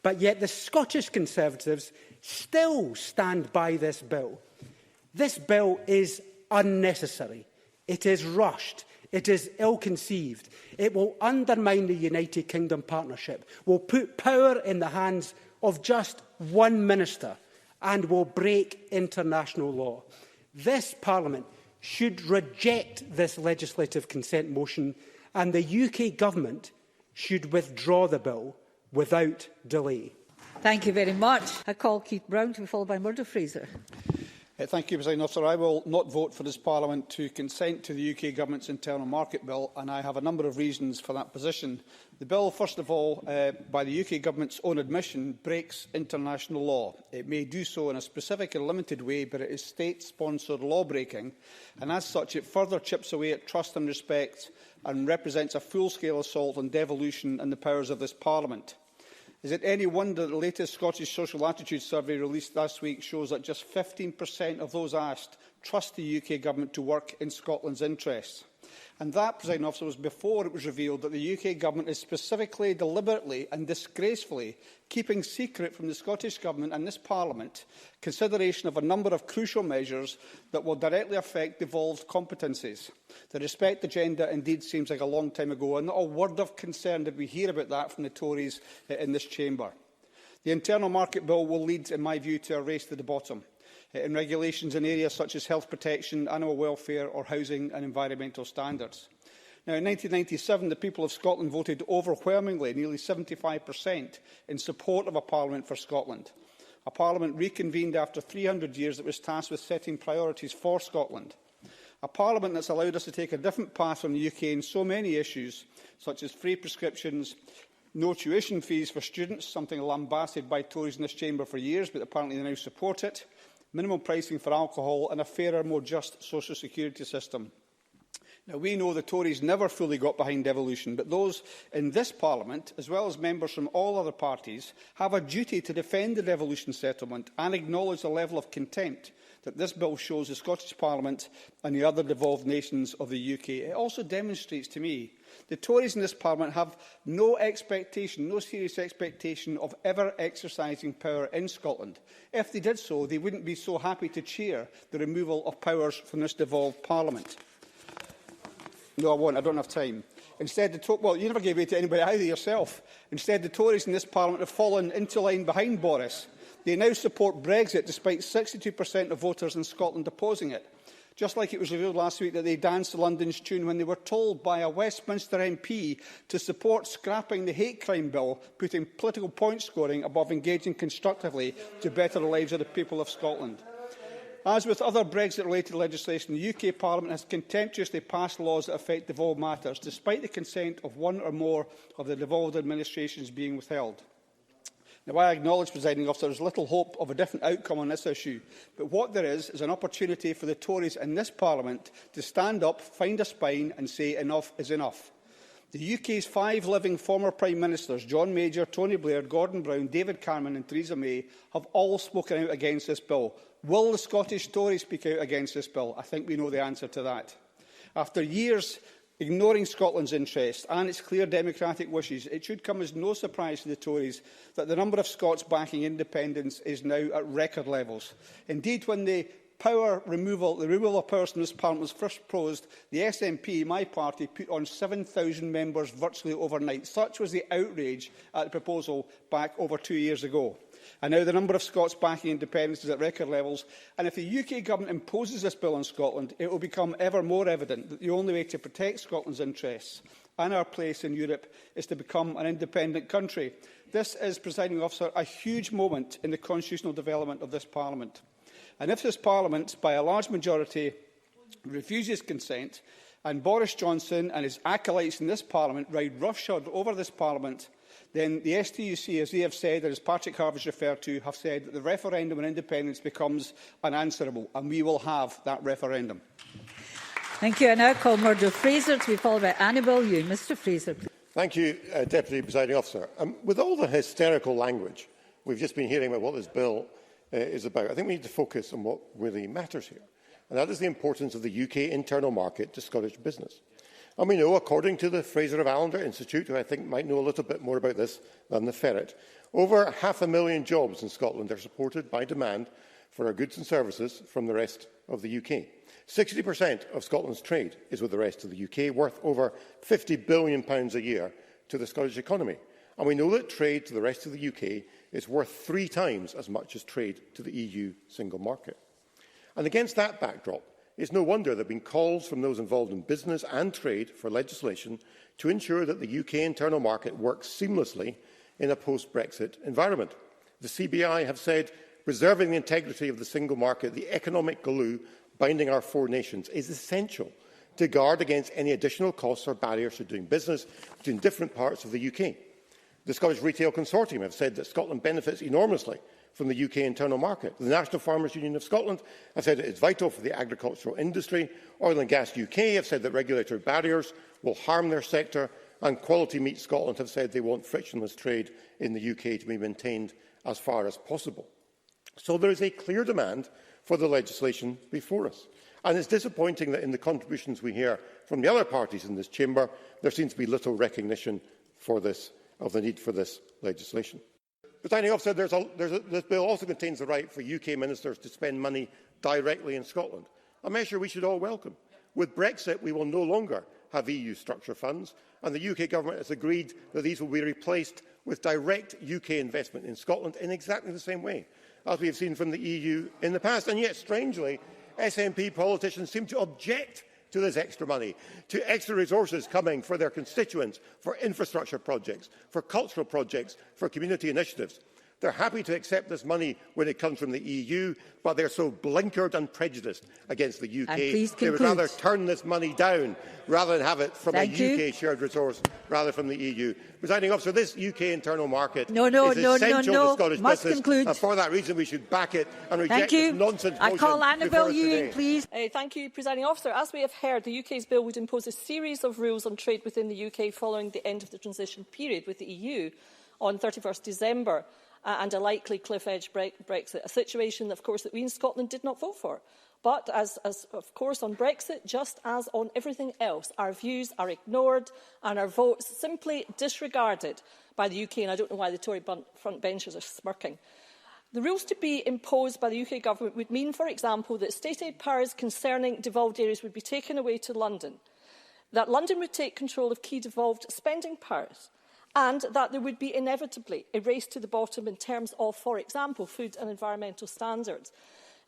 But yet the Scottish Conservatives still stand by this bill. This bill is unnecessary. It is rushed. It is ill-conceived. It will undermine the United Kingdom partnership, will put power in the hands of just one minister, and will break international law. This Parliament should reject this legislative consent motion, and the UK Government should withdraw the bill without delay. Thank you very much. I call Keith Brown to be followed by Murdo Fraser. Thank you, President Officer. I will not vote for this Parliament to consent to the UK Government's internal market bill, and I have a number of reasons for that position. The bill, first of all, by the UK Government's own admission, breaks international law. It may do so in a specific and limited way, but it is state-sponsored law-breaking, and as such it further chips away at trust and respect and represents a full-scale assault on devolution and the powers of this Parliament. Is it any wonder that the latest Scottish Social Attitude Survey released last week shows that just 15% of those asked trust the UK Government to work in Scotland's interests? And that, President Officer, was before it was revealed that the UK Government is specifically, deliberately and disgracefully keeping secret from the Scottish Government and this Parliament consideration of a number of crucial measures that will directly affect devolved competencies. The Respect agenda indeed seems like a long time ago, and not a word of concern did we hear about that from the Tories in this chamber. The Internal Market Bill will lead, in my view, to a race to the bottom in regulations in areas such as health protection, animal welfare or housing and environmental standards. Now, in 1997, the people of Scotland voted overwhelmingly, nearly 75%, in support of a Parliament for Scotland. A Parliament reconvened after 300 years that was tasked with setting priorities for Scotland. A Parliament that's allowed us to take a different path from the UK in so many issues, such as free prescriptions, no tuition fees for students, something lambasted by Tories in this chamber for years, but apparently they now support it, minimum pricing for alcohol and a fairer, more just social security system. Now, we know the Tories never fully got behind devolution, but those in this Parliament, as well as members from all other parties, have a duty to defend the devolution settlement and acknowledge the level of contempt that this bill shows the Scottish Parliament and the other devolved nations of the UK. It also demonstrates to me the Tories in this Parliament have no serious expectation of ever exercising power in Scotland. If they did so, they wouldn't be so happy to cheer the removal of powers from this devolved Parliament. No, I won't. I don't have time. Instead, well, you never gave way to anybody either yourself. Instead, the Tories in this Parliament have fallen into line behind Boris. They now support Brexit, despite 62% of voters in Scotland opposing it. Just like it was revealed last week that they danced to London's tune when they were told by a Westminster MP to support scrapping the hate crime bill, putting political point scoring above engaging constructively to better the lives of the people of Scotland. As with other Brexit-related legislation, the UK Parliament has contemptuously passed laws that affect devolved matters, despite the consent of one or more of the devolved administrations being withheld. Now, I acknowledge, Presiding Officer, there is little hope of a different outcome on this issue, but what there is an opportunity for the Tories in this Parliament to stand up, find a spine and say enough is enough. The UK's 5 living former Prime Ministers, John Major, Tony Blair, Gordon Brown, David Cameron and Theresa May, have all spoken out against this bill. Will the Scottish Tories speak out against this bill? I think we know the answer to that. After years ignoring Scotland's interests and its clear democratic wishes, it should come as no surprise to the Tories that the number of Scots backing independence is now at record levels. Indeed, when the removal of powers from this Parliament was first proposed, the SNP, my party, put on 7,000 members virtually overnight. Such was the outrage at the proposal back over 2 years ago. And now the number of Scots backing independence is at record levels. And if the UK Government imposes this bill on Scotland, it will become ever more evident that the only way to protect Scotland's interests and our place in Europe is to become an independent country. This is, Presiding Officer, a huge moment in the constitutional development of this Parliament. And if this Parliament, by a large majority, refuses consent, and Boris Johnson and his acolytes in this Parliament ride roughshod over this Parliament, then the STUC, as they have said, and as Patrick Harvey's referred to, have said that the referendum on independence becomes unanswerable, and we will have that referendum. Thank you. I now call Murdo Fraser to be followed by Annabel Ewing. Mr Fraser. Thank you, Deputy Presiding Officer. With all the hysterical language we've just been hearing about what this bill is about, I think we need to focus on what really matters here, and that is the importance of the UK internal market to Scottish business. And we know, according to the Fraser of Allender Institute, who I think might know a little bit more about this than the Ferret, over 500,000 jobs in Scotland are supported by demand for our goods and services from the rest of the UK. 60% of Scotland's trade is with the rest of the UK, worth over £50 billion a year to the Scottish economy. And we know that trade to the rest of the UK is worth 3 times as much as trade to the EU single market. And against that backdrop, it's no wonder there have been calls from those involved in business and trade for legislation to ensure that the UK internal market works seamlessly in a post-Brexit environment. The CBI have said preserving the integrity of the single market, the economic glue binding our 4 nations, is essential to guard against any additional costs or barriers to doing business between different parts of the UK. The Scottish Retail Consortium have said that Scotland benefits enormously from the UK internal market. The National Farmers Union of Scotland have said it is vital for the agricultural industry. Oil and Gas UK have said that regulatory barriers will harm their sector, and Quality Meat Scotland have said they want frictionless trade in the UK to be maintained as far as possible. So there is a clear demand for the legislation before us. And it's disappointing that in the contributions we hear from the other parties in this chamber, there seems to be little recognition for this, of the need for this legislation. Presiding Officer, this bill also contains the right for UK ministers to spend money directly in Scotland, a measure we should all welcome. With Brexit, we will no longer have EU structure funds, and the UK Government has agreed that these will be replaced with direct UK investment in Scotland in exactly the same way as we have seen from the EU in the past. And yet, strangely, SNP politicians seem to object to this extra money, to extra resources coming for their constituents, for infrastructure projects, for cultural projects, for community initiatives. They're happy to accept this money when it comes from the EU, but they're so blinkered and prejudiced against the UK. They would rather turn this money down rather than have it from a UK shared resource rather from the EU. Presiding Officer, this UK internal market is essential to Scottish business, and for that reason we should back it and reject this nonsense motion. I call Annabel Ewing, please. Thank you, Presiding Officer. As we have heard, the UK's bill would impose a series of rules on trade within the UK following the end of the transition period with the EU on 31st December. And a likely cliff-edge Brexit, a situation, of course, that we in Scotland did not vote for. But, as of course, on Brexit, just as on everything else, our views are ignored and our votes simply disregarded by the UK, and I don't know why the Tory front benchers are smirking. The rules to be imposed by the UK Government would mean, for example, that state aid powers concerning devolved areas would be taken away to London, that London would take control of key devolved spending powers, and that there would be inevitably a race to the bottom in terms of, for example, food and environmental standards.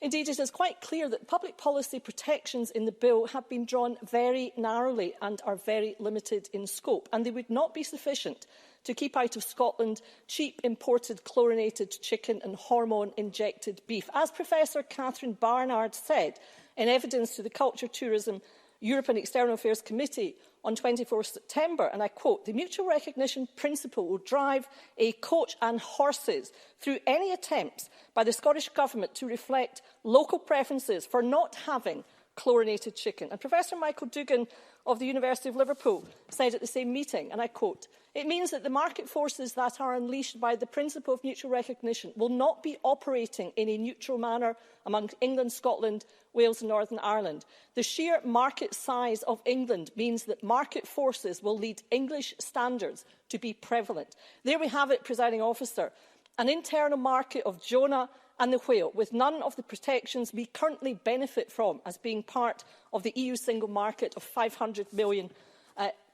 Indeed, it is quite clear that public policy protections in the bill have been drawn very narrowly and are very limited in scope, and they would not be sufficient to keep out of Scotland cheap imported chlorinated chicken and hormone-injected beef. As Professor Catherine Barnard said, in evidence to the Culture, Tourism, European External Affairs Committee on 24 September, and I quote, "The mutual recognition principle will drive a coach and horses through any attempts by the Scottish Government to reflect local preferences for not having chlorinated chicken." And Professor Michael Dugan of the University of Liverpool said at the same meeting, and I quote, "It means that the market forces that are unleashed by the principle of mutual recognition will not be operating in a neutral manner among England, Scotland, Wales and Northern Ireland. The sheer market size of England means that market forces will lead English standards to be prevalent." There we have it, Presiding Officer. An internal market of Jonah and the whale, with none of the protections we currently benefit from as being part of the EU single market of 500 million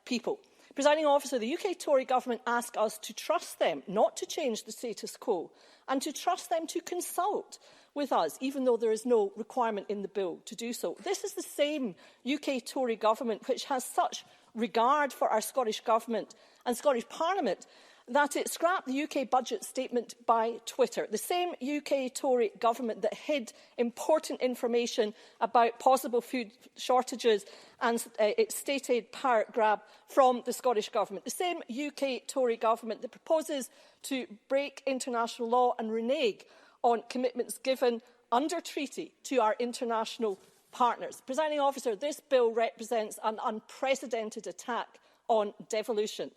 people. Presiding Officer, the UK Tory government ask us to trust them not to change the status quo and to trust them to consult with us, even though there is no requirement in the bill to do so. This is the same UK Tory government which has such regard for our Scottish Government and Scottish Parliament that it scrapped the UK budget statement by Twitter. The same UK Tory government that hid important information about possible food shortages and its state-aid power grab from the Scottish Government. The same UK Tory government that proposes to break international law and renege on commitments given under treaty to our international partners. Presiding Officer, this bill represents an unprecedented attack on devolution.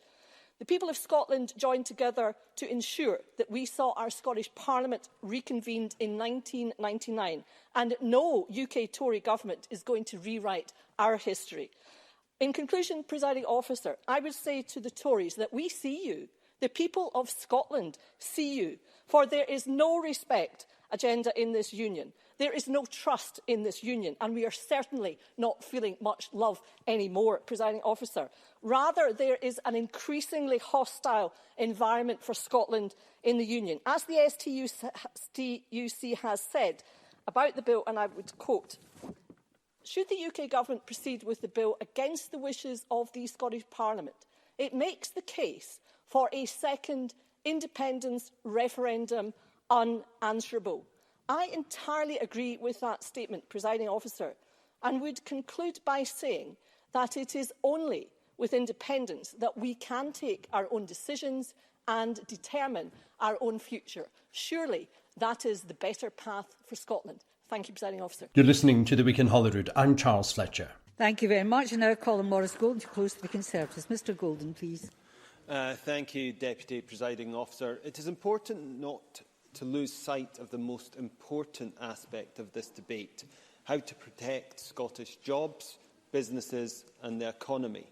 The people of Scotland joined together to ensure that we saw our Scottish Parliament reconvened in 1999, and no UK Tory government is going to rewrite our history. In conclusion, Presiding Officer, I would say to the Tories that we see you, the people of Scotland see you, for there is no respect agenda in this union. There is no trust in this union, and we are certainly not feeling much love anymore, Presiding Officer. Rather, there is an increasingly hostile environment for Scotland in the union. As the STUC has said about the bill, and I would quote, "Should the UK government proceed with the bill against the wishes of the Scottish Parliament, it makes the case for a second independence referendum unanswerable." I entirely agree with that statement, Presiding Officer, and would conclude by saying that it is only with independence that we can take our own decisions and determine our own future. Surely that is the better path for Scotland. Thank you, Presiding Officer. You're listening to The Week in Holyrood. I'm Charles Fletcher. Thank you very much. And now Colin Morris Golden to close to the Conservatives. Mr Golden, please. Thank you, Deputy Presiding Officer. It is important not to lose sight of the most important aspect of this debate, how to protect Scottish jobs, businesses and the economy,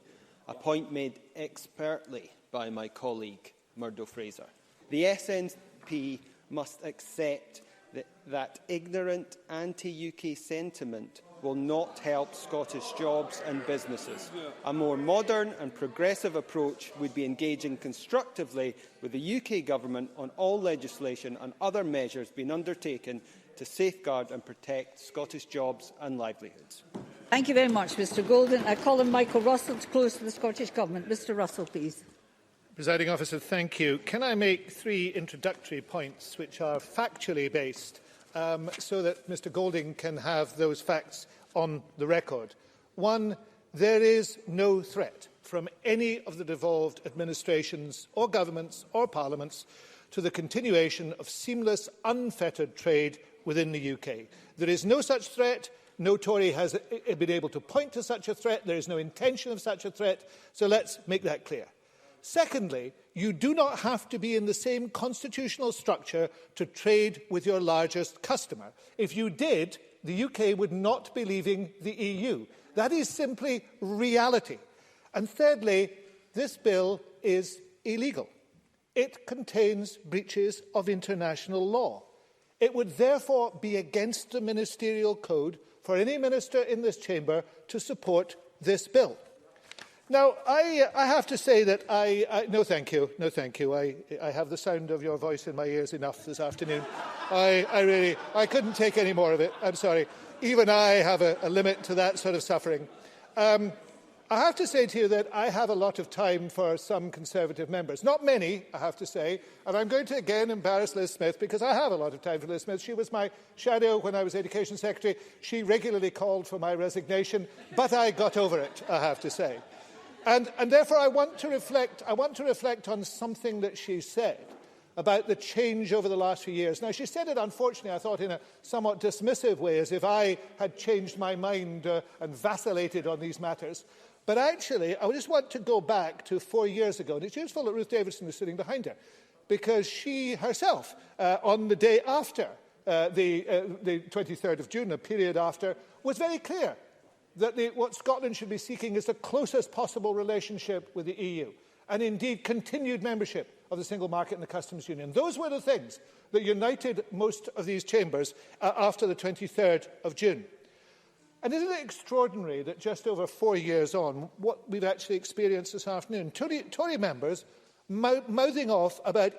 a point made expertly by my colleague Murdo Fraser. The SNP must accept that ignorant anti-UK sentiment will not help Scottish jobs and businesses. A more modern and progressive approach would be engaging constructively with the UK Government on all legislation and other measures being undertaken to safeguard and protect Scottish jobs and livelihoods. Thank you very much, Mr Golden. I call on Michael Russell to close to the Scottish Government. Mr Russell, please. Presiding Officer, thank you. Can I make three introductory points which are factually based so that Mr Golding can have those facts on the record? One, there is no threat from any of the devolved administrations or governments or parliaments to the continuation of seamless, unfettered trade within the UK. There is no such threat. No Tory has been able to point to such a threat. There is no intention of such a threat. So let's make that clear. Secondly, you do not have to be in the same constitutional structure to trade with your largest customer. If you did, the UK would not be leaving the EU. That is simply reality. And thirdly, this bill is illegal. It contains breaches of international law. It would therefore be against the ministerial code for any minister in this chamber to support this bill. Now, I have to say that no thank you, no thank you. I have the sound of your voice in my ears enough this afternoon. I couldn't take any more of it. I'm sorry. Even I have a limit to that sort of suffering. I have to say to you that I have a lot of time for some Conservative members. Not many, I have to say. And I'm going to again embarrass Liz Smith because I have a lot of time for Liz Smith. She was my shadow when I was Education Secretary. She regularly called for my resignation, but I got over it, I have to say. And therefore I want to reflect on something that she said about the change over the last few years. Now, she said it, unfortunately, I thought, in a somewhat dismissive way, as if I had changed my mind and vacillated on these matters. But actually, I just want to go back to 4 years ago, and it's useful that Ruth Davidson is sitting behind her, because she herself, on the day after the 23rd of June, a period after, was very clear that what Scotland should be seeking is the closest possible relationship with the EU, and indeed continued membership of the single market and the customs union. Those were the things that united most of these chambers after the 23rd of June. And isn't it extraordinary that just over 4 years on, what we've actually experienced this afternoon, Tory members mouthing off about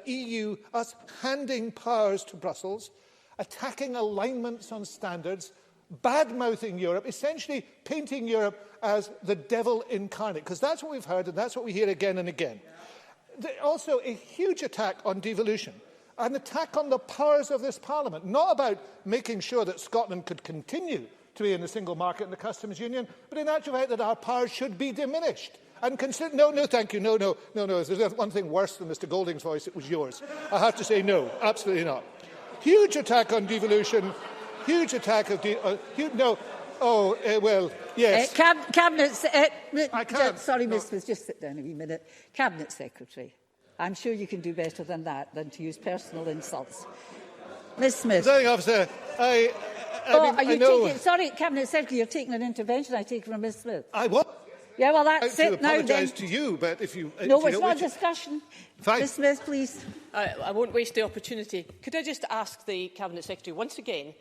us handing powers to Brussels, attacking alignments on standards, bad-mouthing Europe, essentially painting Europe as the devil incarnate, because that's what we've heard and that's what we hear again and again. Also, a huge attack on devolution, an attack on the powers of this Parliament, not about making sure that Scotland could continue to be in the single market and the customs union, but in actual fact that our powers should be diminished. And consider, no, thank you, no. If there's one thing worse than Mr Golding's voice, it was yours. I have to say no, absolutely not. Huge attack on devolution, huge attack of no. Oh, well, yes. Cabinet... I can't. Sorry, Ms Smith, just sit down a wee minute. Cabinet Secretary, I'm sure you can do better than that, than to use personal insults. Ms Smith. Presiding Officer, Sorry, Cabinet Secretary, you're taking an intervention, I take, from Ms Smith. I what? Yeah, well, that's it now. I apologise to you, but if you... No, it's not a discussion. Fine. Ms Smith, please. I won't waste the opportunity. Could I just ask the Cabinet Secretary once again,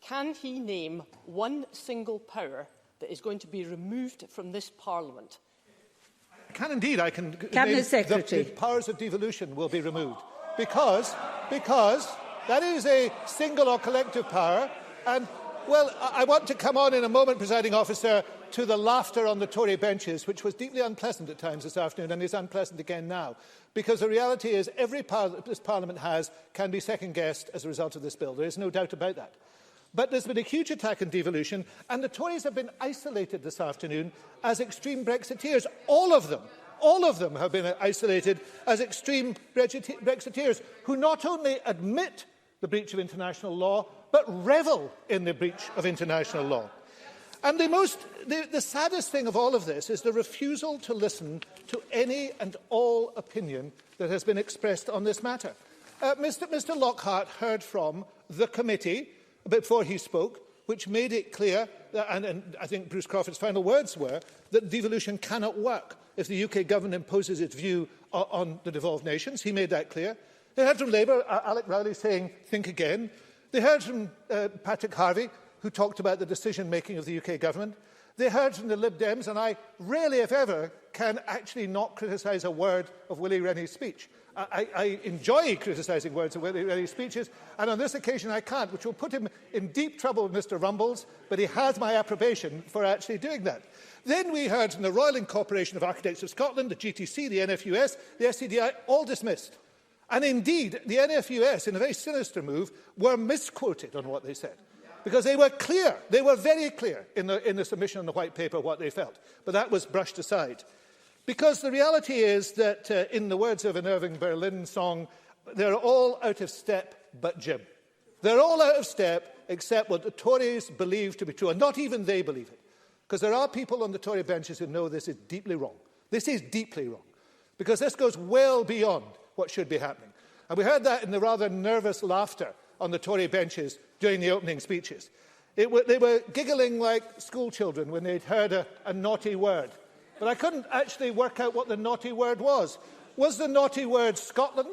can he name one single power that is going to be removed from this Parliament? I can indeed. I can Cabinet name Secretary. The powers of devolution will be removed because that is a single or collective power. And, well, I want to come on in a moment, Presiding Officer, to the laughter on the Tory benches, which was deeply unpleasant at times this afternoon and is unpleasant again now. Because the reality is every power that this Parliament has can be second-guessed as a result of this bill. There is no doubt about that. But there's been a huge attack on devolution, and the Tories have been isolated this afternoon as extreme Brexiteers. All of them have been isolated as extreme Brexiteers who not only admit the breach of international law, but revel in the breach of international law. And the saddest thing of all of this is the refusal to listen to any and all opinion that has been expressed on this matter. Mr Lockhart heard from the committee before he spoke, which made it clear, and I think Bruce Crawford's final words were, that devolution cannot work if the UK government imposes its view on the devolved nations. He made that clear. They heard from Labour, Alec Rowley saying, think again. They heard from Patrick Harvey, who talked about the decision-making of the UK government. They heard from the Lib Dems, and I rarely, if ever, can actually not criticise a word of Willie Rennie's speech. I enjoy criticising words of Willie Rennie's speeches, and on this occasion I can't, which will put him in deep trouble with Mr Rumbles, but he has my approbation for actually doing that. Then we heard from the Royal Incorporation of Architects of Scotland, the GTC, the NFUS, the SCDI, all dismissed. And indeed, the NFUS, in a very sinister move, were misquoted on what they said. Because they were clear, they were very clear in the submission on the white paper what they felt. But that was brushed aside. Because the reality is that, in the words of an Irving Berlin song, they're all out of step but Jim. They're all out of step except what the Tories believe to be true, and not even they believe it. Because there are people on the Tory benches who know this is deeply wrong. This is deeply wrong. Because this goes well beyond what should be happening. And we heard that in the rather nervous laughter on the Tory benches during the opening speeches. They were giggling like school children when they'd heard a naughty word. But I couldn't actually work out what the naughty word was. Was the naughty word Scotland?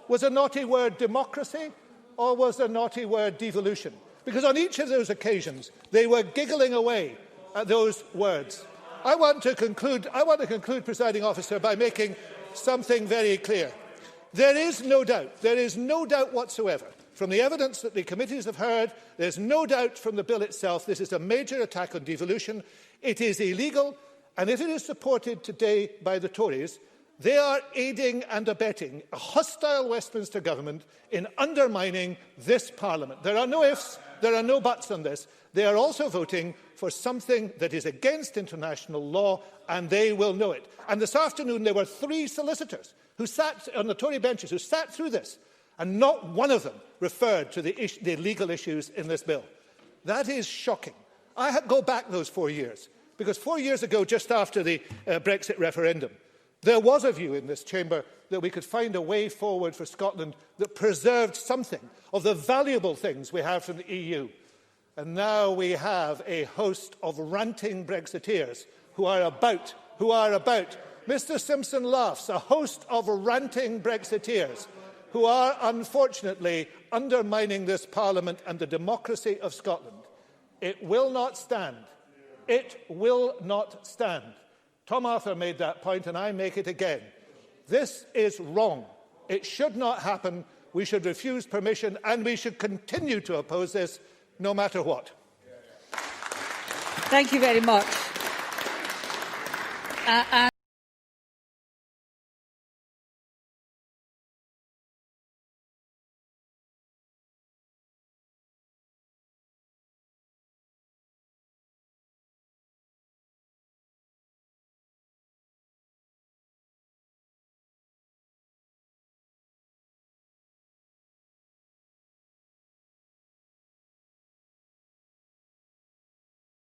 Was the naughty word democracy? Or was the naughty word devolution? Because on each of those occasions, they were giggling away at those words. I want to conclude, Presiding Officer, by making something very clear. There is no doubt whatsoever, from the evidence that the committees have heard, there's no doubt from the bill itself, this is a major attack on devolution. It is illegal. And if it is supported today by the Tories, they are aiding and abetting a hostile Westminster government in undermining this Parliament. There are no ifs, there are no buts on this. They are also voting for something that is against international law, and they will know it. And this afternoon there were 3 solicitors who sat on the Tory benches who sat through this, and not one of them referred to the legal issues in this bill. That is shocking. I go back those 4 years, because 4 years ago, just after the Brexit referendum, there was a view in this chamber that we could find a way forward for Scotland that preserved something of the valuable things we have from the EU. And now we have a host of ranting Brexiteers who are about, Mr Simpson laughs, a host of ranting Brexiteers who are unfortunately undermining this Parliament and the democracy of Scotland. It will not stand. It will not stand. Tom Arthur made that point, and I make it again. This is wrong. It should not happen. We should refuse permission, and we should continue to oppose this, no matter what. Thank you very much.